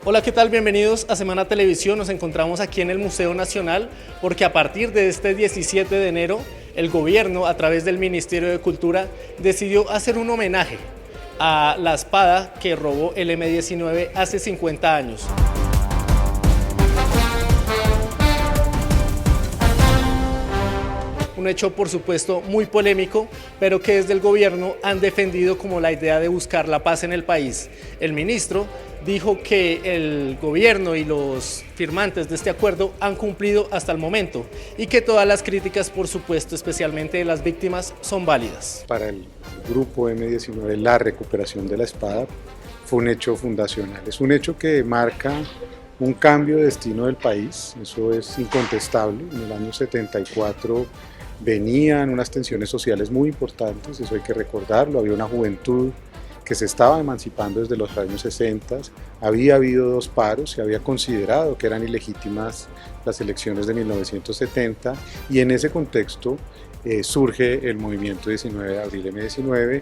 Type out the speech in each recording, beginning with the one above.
Hola, ¿qué tal? Bienvenidos a Semana Televisión. Nos encontramos aquí en el Museo Nacional porque a partir de este 17 de enero el gobierno, a través del Ministerio de Cultura, decidió hacer un homenaje a la espada que robó el M-19 hace 50 años. Un hecho, por supuesto, muy polémico, pero que desde el gobierno han defendido como la idea de buscar la paz en el país. El ministro dijo que el gobierno y los firmantes de este acuerdo han cumplido hasta el momento y que todas las críticas, por supuesto, especialmente de las víctimas, son válidas. Para el grupo M-19, la recuperación de la espada fue un hecho fundacional. Es un hecho que marca un cambio de destino del país, eso es incontestable. En el año 74 venían unas tensiones sociales muy importantes, eso hay que recordarlo, había una juventud que se estaba emancipando desde los años 60, había habido dos paros, se había considerado que eran ilegítimas las elecciones de 1970 y en ese contexto surge el movimiento 19 de abril M-19,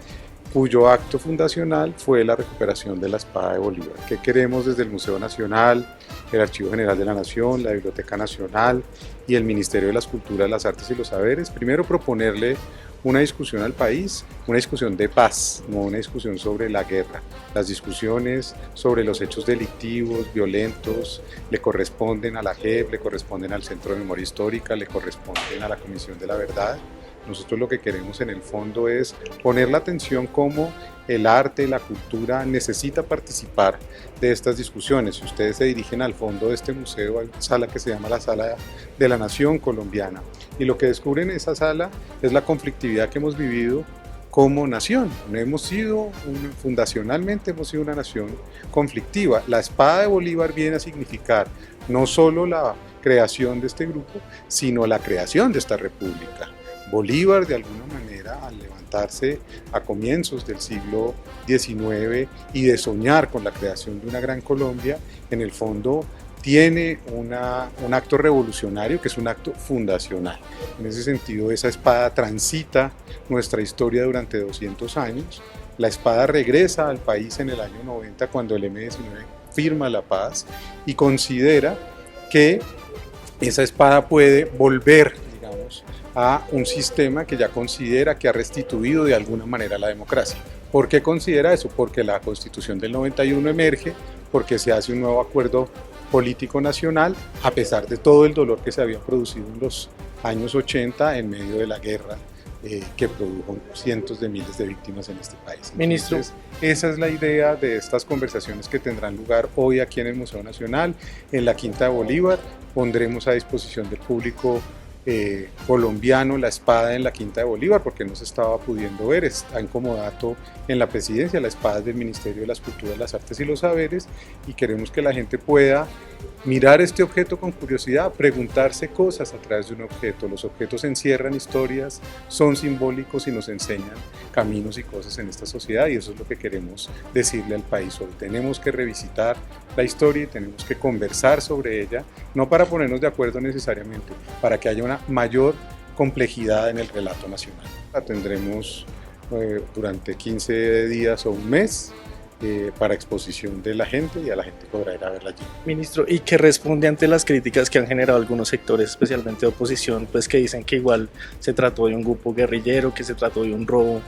cuyo acto fundacional fue la recuperación de la espada de Bolívar. ¿Qué queremos desde el Museo Nacional, el Archivo General de la Nación, la Biblioteca Nacional y el Ministerio de las Culturas, las Artes y los Saberes? Primero, proponerle una discusión al país, una discusión de paz, no una discusión sobre la guerra. Las discusiones sobre los hechos delictivos, violentos, le corresponden a la JEP, le corresponden al Centro de Memoria Histórica, le corresponden a la Comisión de la Verdad. Nosotros lo que queremos en el fondo es poner la atención cómo el arte, la cultura necesita participar de estas discusiones. Si ustedes se dirigen al fondo de este museo, hay una sala que se llama la Sala de la Nación Colombiana. Y lo que descubren en esa sala es la conflictividad que hemos vivido como nación. Fundacionalmente hemos sido una nación conflictiva. La espada de Bolívar viene a significar no solo la creación de este grupo, sino la creación de esta república. Bolívar, de alguna manera, al levantarse a comienzos del siglo XIX y de soñar con la creación de una gran Colombia, en el fondo tiene un acto revolucionario que es un acto fundacional. En ese sentido, esa espada transita nuestra historia durante 200 años. La espada regresa al país en el año 90 cuando el M-19 firma la paz y considera que esa espada puede volver, digamos, a un sistema que ya considera que ha restituido de alguna manera la democracia. ¿Por qué considera eso? Porque la Constitución del 91 emerge, porque se hace un nuevo acuerdo político nacional, a pesar de todo el dolor que se había producido en los años 80 en medio de la guerra que produjo cientos de miles de víctimas en este país. Ministro, entonces, esa es la idea de estas conversaciones que tendrán lugar hoy aquí en el Museo Nacional, en la Quinta de Bolívar. Pondremos a disposición del público colombiano la espada en la Quinta de Bolívar porque no se estaba pudiendo ver, está en comodato en la presidencia, la espada es del Ministerio de las Culturas, las Artes y los Saberes y queremos que la gente pueda mirar este objeto con curiosidad, preguntarse cosas a través de un objeto. Los objetos encierran historias, son simbólicos y nos enseñan caminos y cosas en esta sociedad y eso es lo que queremos decirle al país hoy. Tenemos que revisitar la historia y tenemos que conversar sobre ella, no para ponernos de acuerdo necesariamente, para que haya una mayor complejidad en el relato nacional. La tendremos durante 15 días o un mes para exposición de la gente y a la gente podrá ir a verla allí. Ministro, ¿y qué responde ante las críticas que han generado algunos sectores, especialmente de oposición, pues que dicen que igual se trató de un grupo guerrillero, que se trató de un robo,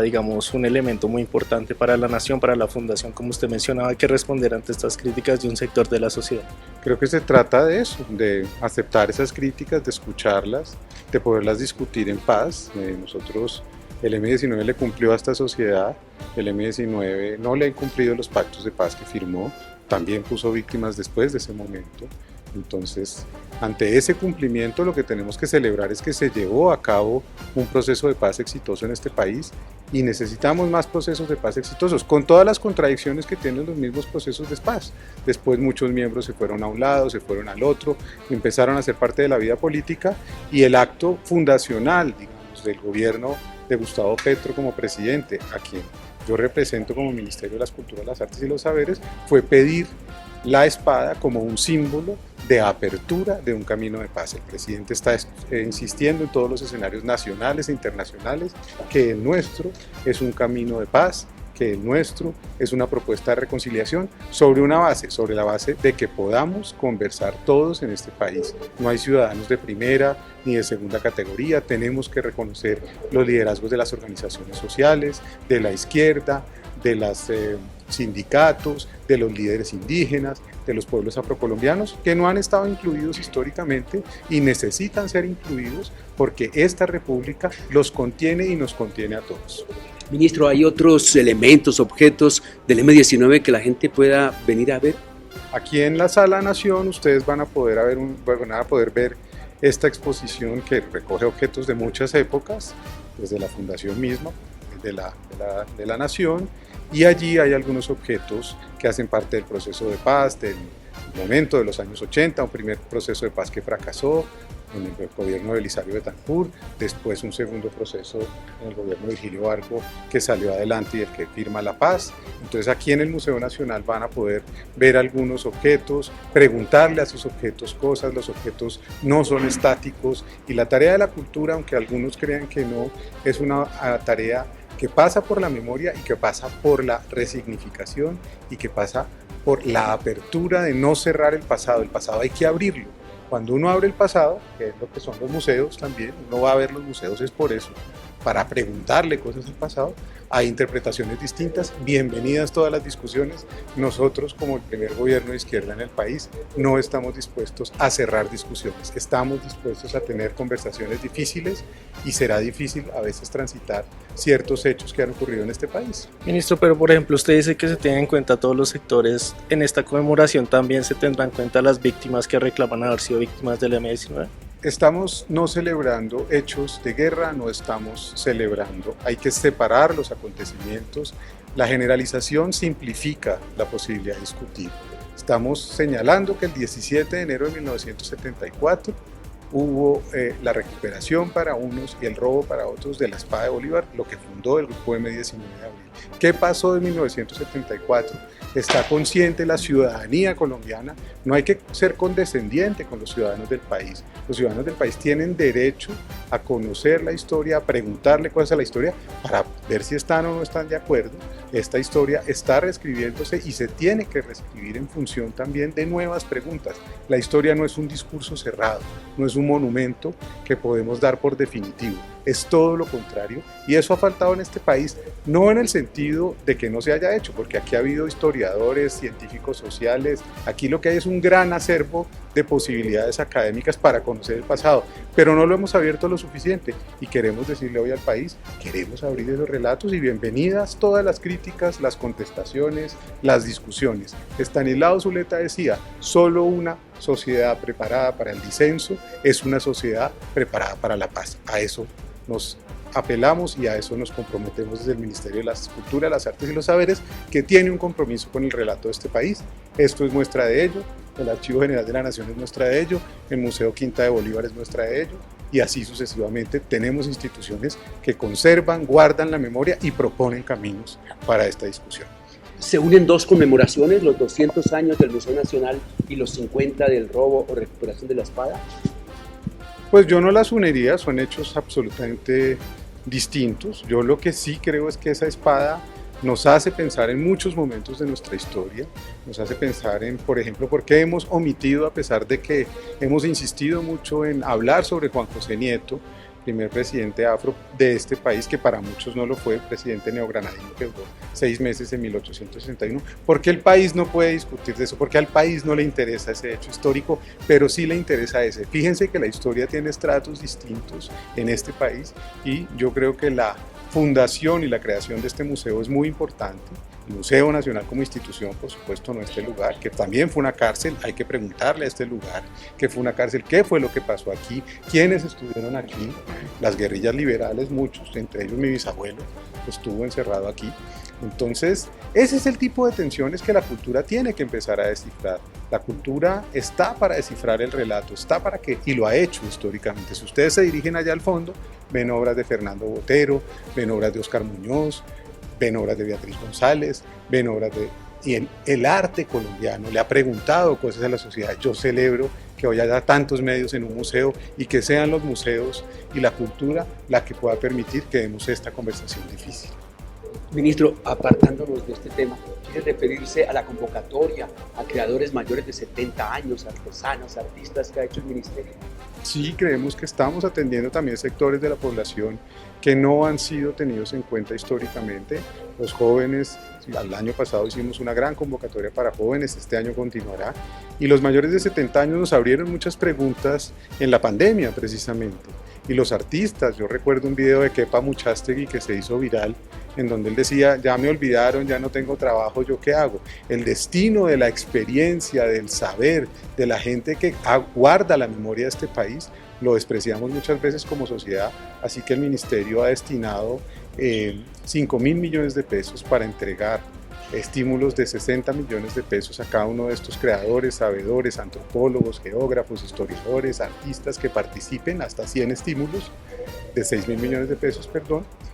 digamos, un elemento muy importante para la nación, para la fundación, como usted mencionaba? ¿Qué responder ante estas críticas de un sector de la sociedad? Creo que se trata de eso, de aceptar esas críticas, de escucharlas, de poderlas discutir en paz. Nosotros, el M-19 le cumplió a esta sociedad, el M-19 no le ha cumplido los pactos de paz que firmó, también puso víctimas después de ese momento. Entonces, ante ese cumplimiento lo que tenemos que celebrar es que se llevó a cabo un proceso de paz exitoso en este país y necesitamos más procesos de paz exitosos, con todas las contradicciones que tienen los mismos procesos de paz. Después muchos miembros se fueron a un lado, se fueron al otro, empezaron a ser parte de la vida política y el acto fundacional, digamos, del gobierno de Gustavo Petro como presidente, a quien yo represento como Ministerio de las Culturas, las Artes y los Saberes, fue pedir la espada como un símbolo de apertura de un camino de paz. El presidente está insistiendo en todos los escenarios nacionales e internacionales que el nuestro es un camino de paz que el nuestro es una propuesta de reconciliación sobre la base de que podamos conversar todos en este país. No hay ciudadanos de primera ni de segunda categoría, tenemos que reconocer los liderazgos de las organizaciones sociales, de la izquierda, de los sindicatos, de los líderes indígenas, de los pueblos afrocolombianos que no han estado incluidos históricamente y necesitan ser incluidos porque esta república los contiene y nos contiene a todos. Ministro, ¿hay otros elementos, objetos del M19 que la gente pueda venir a ver? Aquí en la Sala Nación ustedes van a poder ver esta exposición que recoge objetos de muchas épocas, desde la fundación misma, de la Nación, y allí hay algunos objetos que hacen parte del proceso de paz, del momento de los años 80, un primer proceso de paz que fracasó en el gobierno de Belisario Betancur, después un segundo proceso en el gobierno de Virgilio Barco que salió adelante y el que firma la paz. Entonces aquí en el Museo Nacional van a poder ver algunos objetos, preguntarle a esos objetos cosas, los objetos no son estáticos y la tarea de la cultura, aunque algunos crean que no, es una tarea que pasa por la memoria y que pasa por la resignificación y que pasa por la apertura de no cerrar el pasado hay que abrirlo. Cuando uno abre el pasado, que es lo que son los museos también, uno va a ver los museos es por eso, para preguntarle cosas del pasado, hay interpretaciones distintas, bienvenidas todas las discusiones. Nosotros como el primer gobierno de izquierda en el país no estamos dispuestos a cerrar discusiones, estamos dispuestos a tener conversaciones difíciles y será difícil a veces transitar ciertos hechos que han ocurrido en este país. Ministro, pero por ejemplo usted dice que se tienen en cuenta todos los sectores, en esta conmemoración también se tendrán en cuenta las víctimas que reclaman haber sido víctimas del M19. Estamos no celebrando hechos de guerra, no estamos celebrando, hay que separar los acontecimientos, la generalización simplifica la posibilidad de discutir. Estamos señalando que el 17 de enero de 1974 hubo la recuperación para unos y el robo para otros de la espada de Bolívar, lo que fundó el grupo M-19 de abril. ¿Qué pasó en 1974? Está consciente la ciudadanía colombiana, no hay que ser condescendiente con los ciudadanos del país. Los ciudadanos del país tienen derecho a conocer la historia, a preguntarle cosas a la historia para ver si están o no están de acuerdo. Esta historia está reescribiéndose y se tiene que reescribir en función también de nuevas preguntas. La historia no es un discurso cerrado, no es un monumento que podemos dar por definitivo. Es todo lo contrario y eso ha faltado en este país, no en el sentido de que no se haya hecho, porque aquí ha habido historiadores, científicos sociales, aquí lo que hay es un gran acervo de posibilidades académicas para conocer el pasado, pero no lo hemos abierto lo suficiente y queremos decirle hoy al país, queremos abrir esos relatos y bienvenidas todas las críticas, las contestaciones, las discusiones. Estanislao Zuleta decía, solo una sociedad preparada para el disenso es una sociedad preparada para la paz. A eso nos apelamos y a eso nos comprometemos desde el Ministerio de la Cultura, las Artes y los Saberes, que tiene un compromiso con el relato de este país. Esto es muestra de ello, el Archivo General de la Nación es muestra de ello, el Museo Quinta de Bolívar es muestra de ello, y así sucesivamente tenemos instituciones que conservan, guardan la memoria y proponen caminos para esta discusión. Se unen dos conmemoraciones, los 200 años del Museo Nacional y los 50 del robo o recuperación de la espada. Pues yo no las uniría, son hechos absolutamente distintos. Yo lo que sí creo es que esa espada nos hace pensar en muchos momentos de nuestra historia, nos hace pensar en, por ejemplo, por qué hemos omitido, a pesar de que hemos insistido mucho en hablar sobre Juan José Nieto, primer presidente afro de este país, que para muchos no lo fue, presidente neogranadino que duró 6 meses en 1861. ¿Por qué el país no puede discutir de eso? Porque al país no le interesa ese hecho histórico, pero sí le interesa ese. Fíjense que la historia tiene estratos distintos en este país y yo creo que la fundación y la creación de este museo es muy importante. El Museo Nacional como institución, por supuesto, no este lugar, que también fue una cárcel, hay que preguntarle a este lugar que fue una cárcel, qué fue lo que pasó aquí, quiénes estuvieron aquí, las guerrillas liberales, muchos, entre ellos mi bisabuelo, estuvo encerrado aquí. Entonces, ese es el tipo de tensiones que la cultura tiene que empezar a descifrar. La cultura está para descifrar el relato, está para que, y lo ha hecho históricamente. Si ustedes se dirigen allá al fondo, ven obras de Fernando Botero, ven obras de Oscar Muñoz, ven obras de Beatriz González, ven obras de... Y el arte colombiano le ha preguntado cosas a la sociedad. Yo celebro que hoy haya tantos medios en un museo y que sean los museos y la cultura la que pueda permitir que demos esta conversación difícil. Ministro, apartándonos de este tema, ¿quiere referirse a la convocatoria a creadores mayores de 70 años, artesanos, artistas que ha hecho el Ministerio? Sí, creemos que estamos atendiendo también sectores de la población que no han sido tenidos en cuenta históricamente. Los jóvenes, el año pasado hicimos una gran convocatoria para jóvenes, este año continuará. Y los mayores de 70 años nos abrieron muchas preguntas en la pandemia precisamente. Y los artistas, yo recuerdo un video de Kepa Muchastegui que se hizo viral, en donde él decía, ya me olvidaron, ya no tengo trabajo, ¿yo qué hago? El destino de la experiencia, del saber, de la gente que guarda la memoria de este país, lo despreciamos muchas veces como sociedad, así que el Ministerio ha destinado 5.000 millones de pesos para entregar estímulos de 60 millones de pesos a cada uno de estos creadores, sabedores, antropólogos, geógrafos, historiadores, artistas que participen, hasta 100 estímulos de 6.000 millones de pesos,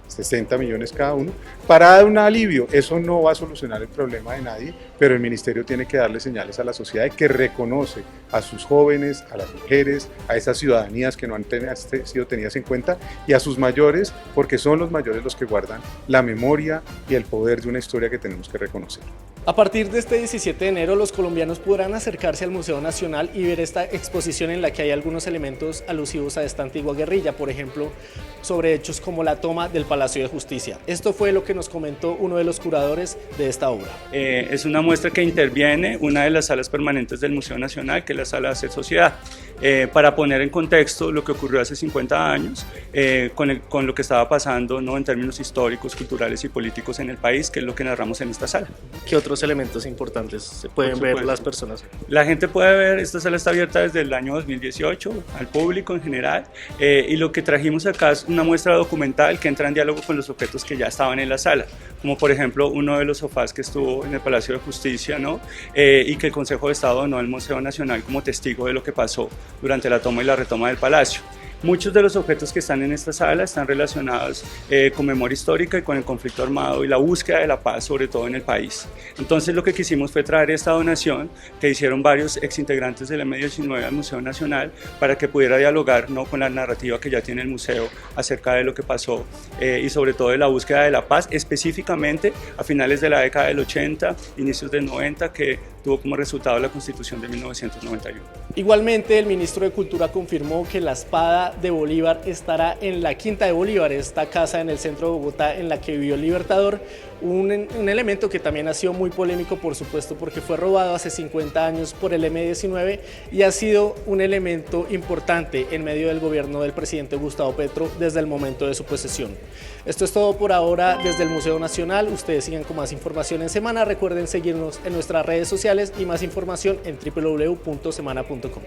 60 millones cada uno, para dar un alivio. Eso no va a solucionar el problema de nadie, pero el Ministerio tiene que darle señales a la sociedad que reconoce a sus jóvenes, a las mujeres, a esas ciudadanías que no han sido tenidas en cuenta y a sus mayores, porque son los mayores los que guardan la memoria y el poder de una historia que tenemos que reconocer. A partir de este 17 de enero, los colombianos podrán acercarse al Museo Nacional y ver esta exposición en la que hay algunos elementos alusivos a esta antigua guerrilla, por ejemplo, sobre hechos como la toma del Palacio de Justicia. Esto fue lo que nos comentó uno de los curadores de esta obra. Es una muestra que interviene una de las salas permanentes del Museo Nacional, que es la Sala de Hacer Sociedad, para poner en contexto lo que ocurrió hace 50 años con lo que estaba pasando, ¿no?, en términos históricos, culturales y políticos en el país, que es lo que narramos en esta sala. ¿Qué otros elementos importantes se pueden ver las personas? La gente puede ver, esta sala está abierta desde el año 2018 al público en general, y lo que trajimos acá es una muestra documental que entra en diálogo con los objetos que ya estaban en la sala, como por ejemplo uno de los sofás que estuvo en el Palacio de Justicia, ¿no?, y que el Consejo de Estado donó al Museo Nacional como testigo de lo que pasó durante la toma y la retoma del palacio. Muchos de los objetos que están en esta sala están relacionados con memoria histórica y con el conflicto armado y la búsqueda de la paz, sobre todo en el país. Entonces lo que quisimos fue traer esta donación que hicieron varios exintegrantes del M19 al Museo Nacional para que pudiera dialogar, ¿no?, con la narrativa que ya tiene el museo acerca de lo que pasó y sobre todo de la búsqueda de la paz, específicamente a finales de la década del 80, inicios del 90, que tuvo como resultado la Constitución de 1991. Igualmente, el ministro de Cultura confirmó que la espada de Bolívar estará en la Quinta de Bolívar, esta casa en el centro de Bogotá en la que vivió el Libertador, un elemento que también ha sido muy polémico, por supuesto, porque fue robado hace 50 años por el M19 y ha sido un elemento importante en medio del gobierno del presidente Gustavo Petro desde el momento de su posesión. Esto es todo por ahora desde el Museo Nacional. Ustedes sigan con más información en Semana. Recuerden seguirnos en nuestras redes sociales y más información en www.semana.com.